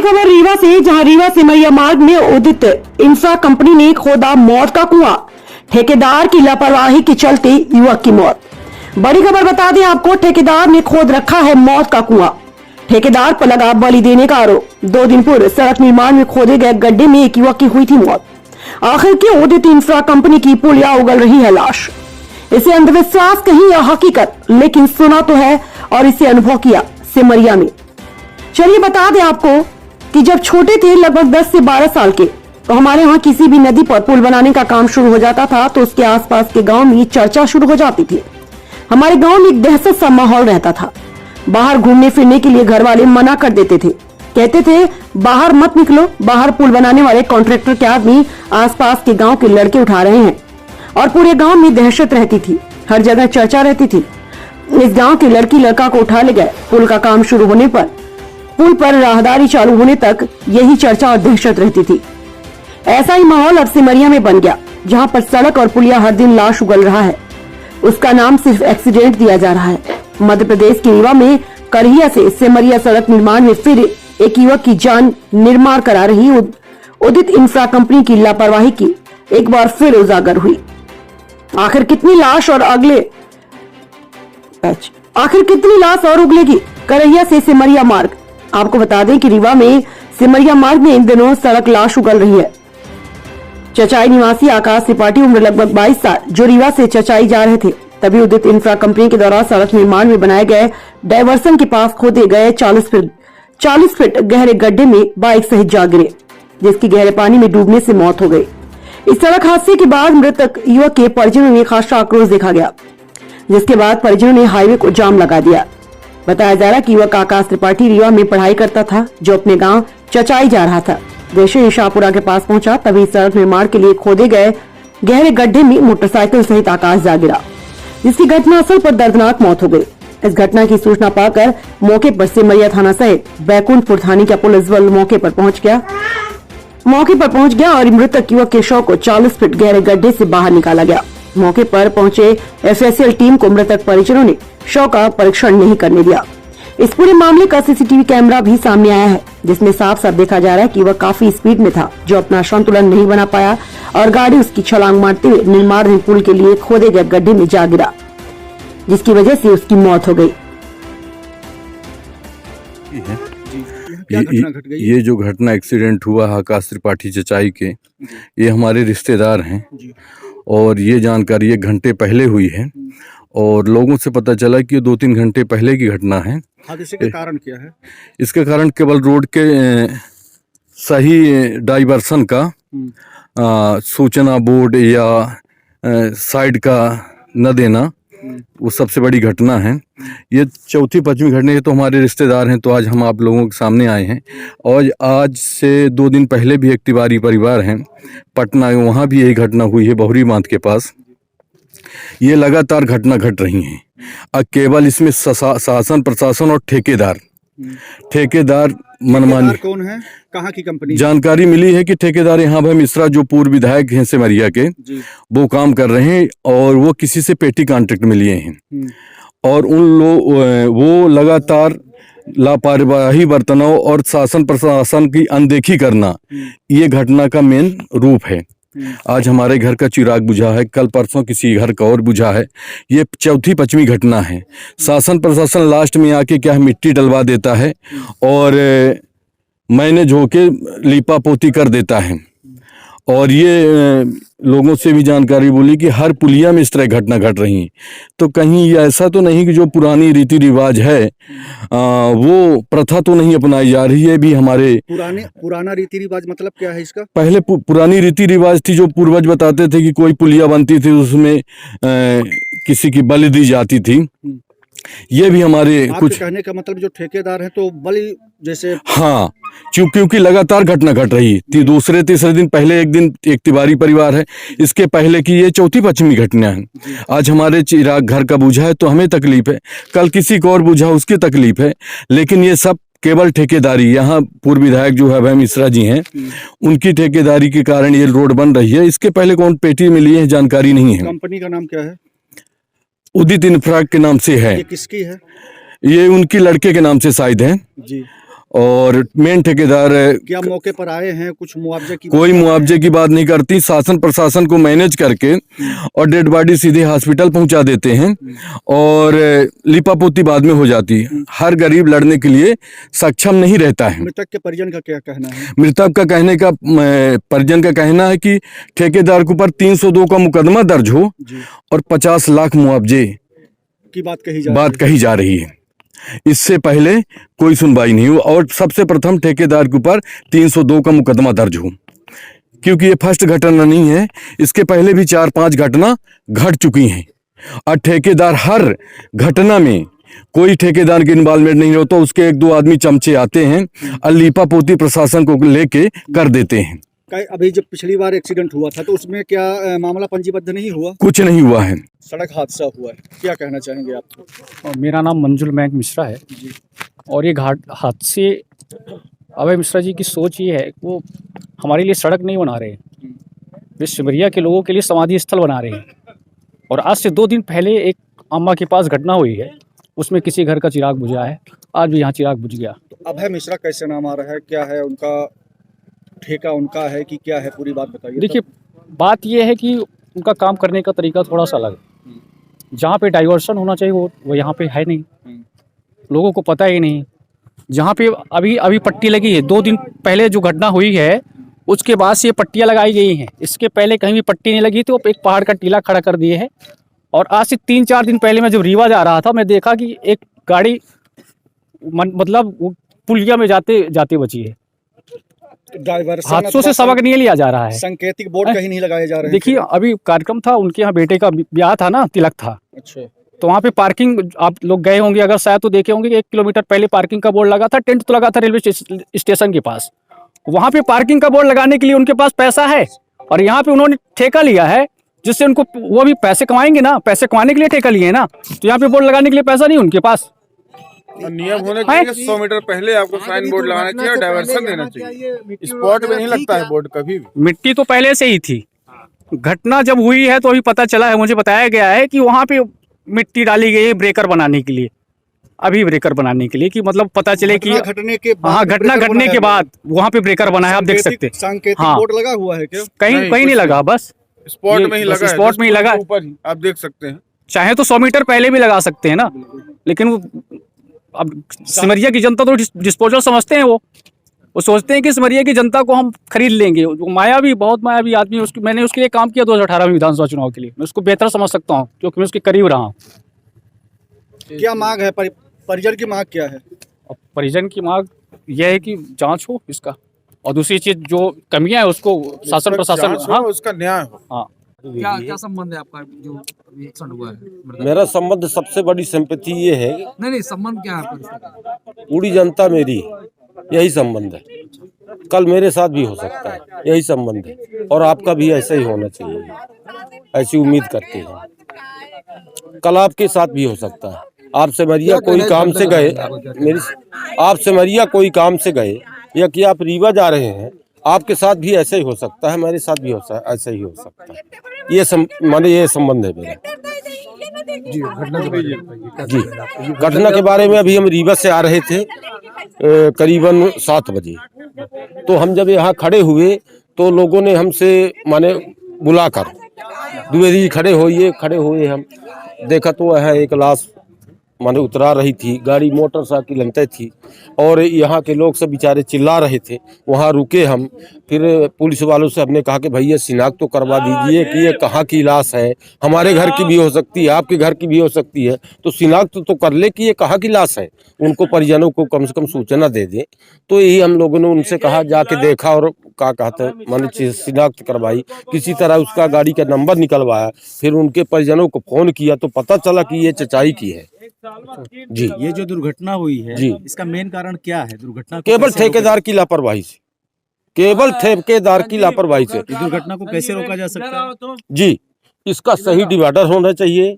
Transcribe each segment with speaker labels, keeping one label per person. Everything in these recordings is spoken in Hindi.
Speaker 1: खबर रीवा से, जहां रीवा सिमरिया मार्ग में उदित इंफ्रा कंपनी ने खोदा मौत का कुआं। ठेकेदार की लापरवाही के चलते युवक की मौत। बड़ी खबर बता दें आपको, ठेकेदार ने खोद रखा है मौत का कुआं। ठेकेदार पर लगा बलि देने का आरोप। 2 दिन पूर्व सड़क निर्माण में खोदे गए गड्ढे में एक युवक की हुई थी मौत। आखिर क्यों उदित इंफ्रा कंपनी की पुलिया उगल रही है लाश। इसे अंधविश्वास कहीं या हकीकत, लेकिन सुना तो है और इसे अनुभव किया सिमरिया में। चलिए बता दें आपको कि जब छोटे थे, लगभग 10 से 12 साल के, तो हमारे यहाँ किसी भी नदी पर पुल बनाने का काम शुरू हो जाता था तो उसके आसपास के गांव में चर्चा शुरू हो जाती थी। हमारे गांव में एक दहशत सा माहौल रहता था। बाहर घूमने फिरने के लिए घर वाले मना कर देते थे, कहते थे बाहर मत निकलो, बाहर पुल बनाने वाले कॉन्ट्रैक्टर के आदमी आसपास के गाँव के लड़के उठा रहे हैं। और पूरे गाँव में दहशत रहती थी, हर जगह चर्चा रहती थी। इस गाँव के लड़की लड़का को उठा ले गए। पुल का काम शुरू होने पर, पुल पर राहदारी चालू होने तक यही चर्चा और दहशत रहती थी। ऐसा ही माहौल अब सिमरिया में बन गया, जहां पर सड़क और पुलिया हर दिन लाश उगल रहा है। उसका नाम सिर्फ एक्सीडेंट दिया जा रहा है। मध्य प्रदेश के रीवा में करहिया से सिमरिया सड़क निर्माण में फिर एक युवक की जान निर्माण करा रही उदित इंफ्रा कंपनी की लापरवाही की एक बार फिर उजागर हुई। आखिर कितनी लाश और उगलेगी करहिया से सिमरिया मार्ग। आपको बता दें कि रीवा में सिमरिया मार्ग में इन दिनों सड़क लाश उगल रही है। चचाई निवासी आकाश त्रिपाठी, उम्र लगभग 22 साल, जो रीवा से चचाई जा रहे थे, तभी उदित इंफ्रा कंपनी के द्वारा सड़क निर्माण में बनाए गए डायवर्सन के पास खोदे गए 40 फीट गहरे गड्ढे में बाइक सहित जा गिरे, जिसकी गहरे पानी में डूबने से मौत हो गई। इस सड़क हादसे के बाद मृतक युवक के परिजनों में खासा आक्रोश देखा गया, जिसके बाद परिजनों ने हाईवे को जाम लगा दिया। बताया जा रहा कि युवक आकाश त्रिपाठी रीवा में पढ़ाई करता था, जो अपने गांव चचाई जा रहा था। जैसे शाहपुरा के पास पहुंचा, तभी सड़क निर्माण के लिए खोदे गए गहरे गड्ढे में मोटरसाइकिल सहित आकाश जा गिरा, जिसकी घटनास्थल पर दर्दनाक मौत हो गई। इस घटना की सूचना पाकर मौके पर सिमरिया थाना सहित बैकुंठपुर थाने का पुलिस बल मौके पर पहुंच गया और मृतक युवक के शव को 40 फीट गहरे गड्ढे से बाहर निकाला गया। मौके पर पहुंचे एफएसएल टीम को मृतक परिजनों ने शव का परीक्षण नहीं करने दिया। इस पूरे मामले का सीसीटीवी कैमरा भी सामने आया है, जिसमें साफ साफ देखा जा रहा है कि वह काफी स्पीड में था, जो अपना संतुलन नहीं बना पाया और गाड़ी उसकी छलांग मारते हुए निर्माणाधीन पुल के लिए खोदे गए गड्ढे में जा गिरा, जिसकी वजह से उसकी मौत हो गई।
Speaker 2: ये जो घटना एक्सीडेंट हुआ आकाश त्रिपाठी चचाई के, ये हमारे रिश्तेदार हैं और ये जानकारी 1 घंटे पहले हुई है और लोगों से पता चला कि ये 2-3 घंटे पहले की घटना है।
Speaker 3: हादसे का कारण क्या है?
Speaker 2: इसका कारण केवल रोड के सही डाइवर्सन का सूचना बोर्ड या साइड का न देना, वो सबसे बड़ी घटना है। ये चौथी 5वीं घटना है। तो हमारे रिश्तेदार हैं, तो आज हम आप लोगों के सामने आए हैं। और आज से 2 दिन पहले भी एक तिवारी परिवार हैं पटना, वहाँ भी यही घटना हुई है बहुरी बांध के पास। ये लगातार घटना घट रही हैं। अब केवल इसमें शासन प्रशासन और ठेकेदार मनमानी।
Speaker 3: कौन है, कहाँ की कंपनी?
Speaker 2: जानकारी मिली है कि ठेकेदार यहाँ भाई मिश्रा, जो पूर्व विधायक हैं सिमरिया के, वो काम कर रहे हैं और वो किसी से पेटी कॉन्ट्रैक्ट में लिए हैं और वो लगातार लापरवाही बरतना और शासन प्रशासन की अनदेखी करना, ये घटना का मेन रूप है। आज हमारे घर का चिराग बुझा है, कल परसों किसी घर का और बुझा है। ये चौथी 5वीं घटना है। शासन प्रशासन लास्ट में आके क्या है, मिट्टी डलवा देता है और मैनेज होके लीपा पोती कर देता है। और ये लोगों से भी जानकारी बोली कि हर पुलिया में इस तरह घटना घट रही है। तो कहीं ऐसा तो नहीं कि जो पुरानी रीति रिवाज है वो प्रथा तो नहीं अपनाई जा रही है। भी हमारे
Speaker 3: पुराना रीति रिवाज मतलब क्या है इसका?
Speaker 2: पहले पुरानी रीति रिवाज थी, जो पूर्वज बताते थे कि कोई पुलिया बनती थी, उसमें किसी की बलि दी जाती थी। ये भी हमारे कुछ
Speaker 3: कहने का मतलब जो ठेकेदार है तो बलि जैसे,
Speaker 2: हाँ, क्योंकि लगातार घटना घट रही थी। दूसरे तीसरे दिन पहले एक तिवारी परिवार है, इसके पहले की ये चौथी 5वीं घटना है। आज हमारे चिराग घर का बुझा है तो हमें तकलीफ है, कल किसी को और बुझा उसकी तकलीफ है। लेकिन ये सब केवल ठेकेदारी, यहाँ पूर्व विधायक जो है भाई मिश्रा जी हैं, उनकी ठेकेदारी के कारण ये रोड बन रही है। इसके पहले कौन पेटी में लिए जानकारी नहीं है।
Speaker 3: कंपनी का नाम क्या है?
Speaker 2: उदित इंफ्रा के नाम से है।
Speaker 3: ये किसकी है?
Speaker 2: ये उनकी लड़के के नाम से शायद है
Speaker 3: जी।
Speaker 2: और मेन ठेकेदार
Speaker 3: क्या मौके पर आए हैं, कुछ मुआवजे की
Speaker 2: कोई मुआवजे की बात नहीं करती, शासन प्रशासन को मैनेज करके और डेड बॉडी सीधे हॉस्पिटल पहुंचा देते हैं और लिपापोती बाद में हो जाती है। हर गरीब लड़ने के लिए सक्षम नहीं रहता है।
Speaker 3: मृतक के परिजन का क्या कहना है?
Speaker 2: मृतक का परिजन का कहना है कि ठेकेदार के ऊपर 302 का मुकदमा दर्ज हो
Speaker 3: जी,
Speaker 2: और 50 लाख मुआवजे
Speaker 3: की बात
Speaker 2: कही जा रही है। इससे पहले कोई सुनवाई नहीं हुई और सबसे प्रथम ठेकेदार के ऊपर 302 का मुकदमा दर्ज हो, क्योंकि ये फर्स्ट घटना नहीं है, इसके पहले भी 4-5 घटना घट चुकी हैं और ठेकेदार हर घटना में कोई ठेकेदार की इन्वॉल्वमेंट नहीं होता, उसके 1-2 आदमी चमचे आते हैं और लीपापोती प्रशासन को लेके कर देते हैं।
Speaker 3: अभी जब पिछली बार एक्सीडेंट हुआ था तो उसमें क्या मामला पंजीबद्ध नहीं हुआ?
Speaker 2: कुछ नहीं हुआ है।
Speaker 3: सड़क हादसा हुआ है, क्या कहना चाहेंगे आप?
Speaker 4: मेरा नाम मंजुल मैक मिश्रा है
Speaker 3: जी,
Speaker 4: और ये हादसे अभय मिश्रा जी की सोच ये है, वो हमारे लिए सड़क नहीं बना रहे हैं, वे सिमरिया के लोगों के लिए समाधि स्थल बना रहे हैं। और आज से 2 दिन पहले एक अम्मा के पास घटना हुई है, उसमें किसी घर का चिराग बुझा है, आज भी यहाँ चिराग बुझ गया।
Speaker 3: तो अभय मिश्रा कैसे नाम आ रहा है, क्या है उनका ठेका उनका है कि क्या है, पूरी बात बताइए।
Speaker 4: देखिए, बात ये है कि उनका काम करने का तरीका थोड़ा सा अलग है। जहाँ पे डाइवर्सन होना चाहिए वो यहाँ पे है नहीं, लोगों को पता ही नहीं। जहाँ पे अभी पट्टी लगी है, 2 दिन पहले जो घटना हुई है उसके बाद से ये पट्टियाँ लगाई गई हैं। इसके पहले कहीं भी पट्टी नहीं लगी थी, वो एक पहाड़ का टीला खड़ा कर दिए है। और आज से 3-4 दिन पहले मैं जब रीवा जा रहा था, मैं देखा कि एक गाड़ी मतलब पुलिया में जाते बची है। हादसों से सबक नहीं लिया जा रहा है।
Speaker 3: सांकेतिक बोर्ड कहीं नहीं लगाए जा रहे हैं?
Speaker 4: देखिए, अभी कार्यक्रम था, उनके यहाँ बेटे का ब्याह था ना, तिलक था।
Speaker 3: अच्छा,
Speaker 4: तो वहाँ पे पार्किंग, आप लोग गए होंगे अगर शायद तो देखे होंगे कि 1 किलोमीटर पहले पार्किंग का बोर्ड लगा था, टेंट तो लगा था रेलवे स्टेशन के पास। वहाँ पे पार्किंग का बोर्ड लगाने के लिए उनके पास पैसा है और यहाँ पे उन्होंने ठेका लिया है, जिससे उनको वो भी पैसे कमाएंगे ना, पैसे कमाने के लिए ठेका लिए ना, तो यहाँ पे बोर्ड लगाने के लिए पैसा नहीं उनके पास।
Speaker 5: नियम होने चाहिए, 100 मीटर पहले आपको साइन बोर्ड लगाना चाहिए और डाइवर्सन देना चाहिए। स्पॉट में नहीं लगता है बोर्ड कभी भी।
Speaker 4: मिट्टी तो पहले से ही थी, घटना जब हुई है तो अभी पता चला है, मुझे बताया गया है कि वहाँ पे मिट्टी डाली गई है ब्रेकर बनाने के लिए, अभी ब्रेकर बनाने के लिए, कि मतलब पता चले कि
Speaker 3: घटने के बाद,
Speaker 4: हाँ, घटना घटने के बाद वहाँ पे ब्रेकर बना है, आप देख सकते हैं।
Speaker 3: सांकेतिक
Speaker 4: हाँ,
Speaker 3: बोर्ड लगा हुआ है क्या?
Speaker 4: कहीं नहीं लगा, बस
Speaker 5: स्पॉट में ही लगा है,
Speaker 4: स्पॉट में ही लगा,
Speaker 5: ऊपर ही आप देख सकते हैं।
Speaker 4: चाहे तो 100 मीटर पहले भी लगा सकते हैं ना, लेकिन वो अब सिमरिया की जनता तो डिस्पोजल समझते हैं, वो सोचते हैं कि सिमरिया की जनता को हम खरीद लेंगे। वो बहुत मायावी आदमी है, मैंने उसके लिए काम किया 2018 में विधानसभा चुनाव के लिए, मैं उसको बेहतर समझ सकता हूँ क्योंकि मैं उसके करीब रहा हूँ।
Speaker 3: क्या मांग है, परिजन की मांग क्या है?
Speaker 4: परिजन की मांग यह है कि जांच हो इसका, और दूसरी चीज जो कमियां है उसको शासन प्रशासन, हाँ,
Speaker 5: उसका न्याय हो।
Speaker 4: हाँ।
Speaker 6: क्या संबंध है आपका जो अभी एक्सीडेंट हुआ है?
Speaker 7: मेरा संबंध, सबसे बड़ी सिंपैथी ये है,
Speaker 6: नहीं संबंध क्या है आपका?
Speaker 7: पूरी जनता मेरी, यही संबंध है। कल मेरे साथ भी हो सकता है, यही संबंध है और आपका भी ऐसा ही होना चाहिए, ऐसी उम्मीद करते हैं। कल आपके साथ भी हो सकता है। आप सिमरिया कोई काम से गए, आप सिमरिया कोई काम से गए या कि आप रीवा जा रहे हैं, आपके साथ भी ऐसे ही हो सकता है, मेरे साथ भी ऐसा ही हो सकता है। ये संबंध है मेरा। जी, घटना के बारे में अभी हम रीवा से आ रहे थे करीबन 7 बजे, तो हम जब यहाँ खड़े हुए तो लोगों ने हमसे बुलाकर द्विवेदी खड़े हुए, हम देखा तो वह एक लाश उतरा रही थी, गाड़ी मोटरसाइकिल अंते थी और यहाँ के लोग सब बेचारे चिल्ला रहे थे। वहाँ रुके हम, फिर पुलिस वालों से हमने कहा कि भैया शिनाख्त तो करवा दीजिए कि ये कहाँ की लाश है, हमारे घर की भी हो सकती है, आपके घर की भी हो सकती है, तो शिनाख्त तो कर ले कि ये कहाँ की लाश है, उनको परिजनों को कम से कम सूचना दे दें। तो यही हम लोगों ने उनसे कहा, जाके देखा और क्या कहते हैं शिनाख्त करवाई, किसी तरह उसका गाड़ी का नंबर निकलवाया, फिर उनके परिजनों को फोन किया तो पता चला कि ये चचाई की है। जी,
Speaker 8: ये जो दुर्घटना हुई है
Speaker 7: जी,
Speaker 8: इसका मेन कारण क्या है? दुर्घटना
Speaker 7: केवल ठेकेदार की लापरवाही से, केवल ठेकेदार की लापरवाही से।
Speaker 8: इस दुर्घटना को कैसे रोका जा सकता है?
Speaker 7: जी, इसका सही डिवाइडर होना चाहिए।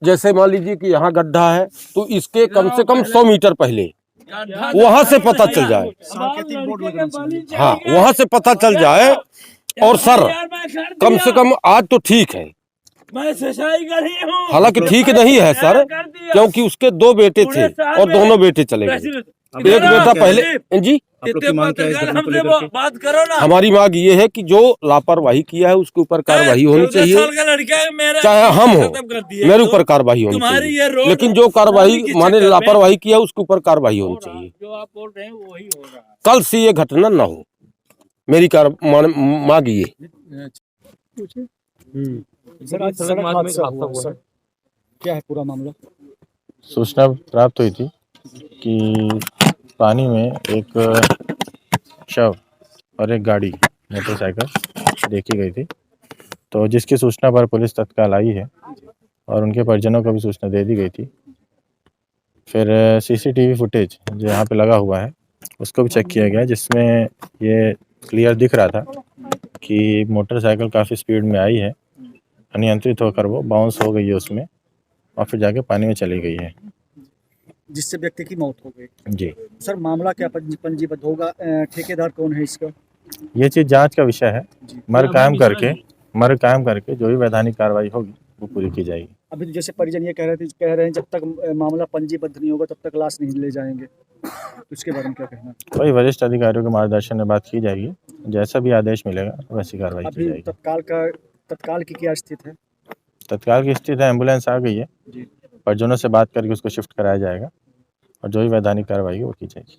Speaker 7: जैसे मान लीजिए कि यहाँ गड्ढा है तो इसके कम से कम 100 मीटर पहले वहां से पता चल जाए,
Speaker 3: सांकेतिक बोर्ड लगना चाहिए।
Speaker 7: हाँ, वहां से पता चल जाए। और सर, कम से कम आज तो ठीक है, हालांकि ठीक नहीं है सर, क्योंकि उसके 2 बेटे थे और दोनों बेटे चले गए। एक बेटा पहले जी
Speaker 8: आप लोग की मांग क्या है इस घटना को लेकर के?
Speaker 7: हमारी मांग ये है कि जो लापरवाही किया है उसके ऊपर कार्रवाई होनी चाहिए, चाहे हम हो, मेरे ऊपर कार्रवाई होनी चाहिए, लेकिन जो कार्रवाई माने लापरवाही किया है उसके ऊपर कार्रवाई होनी चाहिए।
Speaker 4: जो आप बोल रहे हैं वही हो रहा है।
Speaker 7: कल से ये घटना न हो, मेरी मांग ये।
Speaker 3: सर आज सड़क हादसा हुआ सर, क्या है पूरा मामला?
Speaker 9: सूचना प्राप्त हुई थी कि पानी में एक शव और एक गाड़ी मोटरसाइकिल देखी गई थी, तो जिसकी सूचना पर पुलिस तत्काल आई है और उनके परिजनों को भी सूचना दे दी गई थी। फिर सीसीटीवी फुटेज जो यहाँ पे लगा हुआ है उसको भी चेक किया गया, जिसमें ये क्लियर दिख रहा था कि मोटरसाइकिल काफ़ी स्पीड में आई है, अनियंत्रित होकर वो बाउंस हो गई है उसमें और फिर जाके पानी में चली गई है।
Speaker 3: जिससे व्यक्ति की मौत हो गई।
Speaker 9: जी,
Speaker 3: सर मामला क्या पंजीबद्ध होगा? ठेकेदार कौन है इसका?
Speaker 9: ये चीज़ जांच का विषय है। मर्ग कायम करके जो भी वैधानिक कार्रवाई होगी वो पूरी की जाएगी।
Speaker 3: अभी जैसे परिजन ये कह रहे हैं जब तक मामला पंजीबद्ध नहीं होगा तब तक लाश नहीं ले जाएंगे, तो इसके बारे में क्या कहना?
Speaker 9: वही वरिष्ठ अधिकारियों के मार्गदर्शन में बात की जाएगी, जैसा भी आदेश मिलेगा वैसी कार्रवाई की
Speaker 3: अभी
Speaker 9: जाएगी।
Speaker 3: तत्काल की क्या स्थिति है?
Speaker 9: तत्काल की स्थिति है, एम्बुलेंस आ गई है,
Speaker 3: जी।
Speaker 9: परिजनों से बात करके उसको शिफ्ट कराया जाएगा और जो भी वैधानिक कार्रवाई है वो की जाएगी।